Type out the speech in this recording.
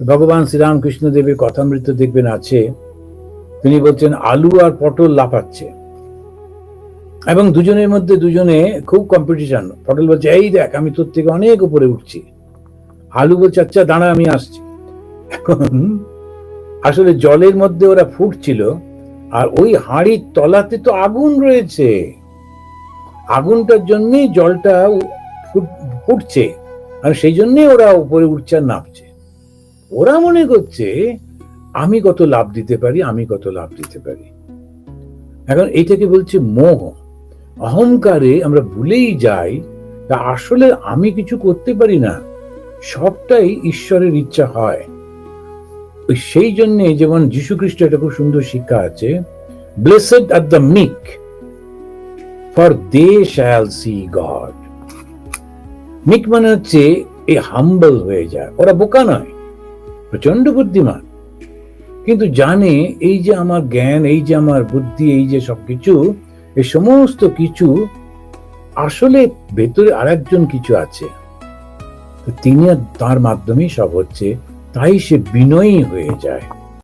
ভগবান শ্রীরামকৃষ্ণ দেবের কথামৃত দেখবেন আছে, তিনি বলছেন আলু আর পটল লাফাচ্ছে এবং দুজনের মধ্যে দুজনে খুব কম্পিটিশন। পটল বলছে এই দেখ আমি তোর থেকে অনেক উপরে উঠছি, আলু বলছে আচ্ছা দাঁড়া আমি আসছি। এখন আসলে জলের মধ্যে ওরা ফুটছিল, আর ওই হাঁড়ির তলাতে তো আগুন রয়েছে, আগুনটার জন্যই জলটা ফুটছে, আর সেই জন্যই ওরা উপরে উঠছে আর নামছে। ওরা মনে করছে আমি কত লাভ দিতে পারি, আমি কত লাভ দিতে পারি। এখন এটাকে বলছে মোহ। অহংকারে আমরা ভুলেই যাই তা আসলে আমি কিছু করতে পারি না, সবটাই ঈশ্বরের ইচ্ছা হয়। সেই জন্য যেমন যীশু খ্রিস্ট একটা খুব সুন্দর শিক্ষা আছে, blessed are the meek for they shall see God. Meek মানে হচ্ছে এই হাম্বল হয়ে যায়। ওরা বোকা নয়, প্রচন্ড বুদ্ধিমান, কিন্তু জানে এই যে আমার জ্ঞান, এই যে আমার বুদ্ধি, এই যে সবকিছু, এই সমস্ত কিছু আসলে ভেতরে আরেকজন কিছু আছে, তিনি তার মাধ্যমেই সব হচ্ছে, তাই সে বিনয়ী হয়ে যায়।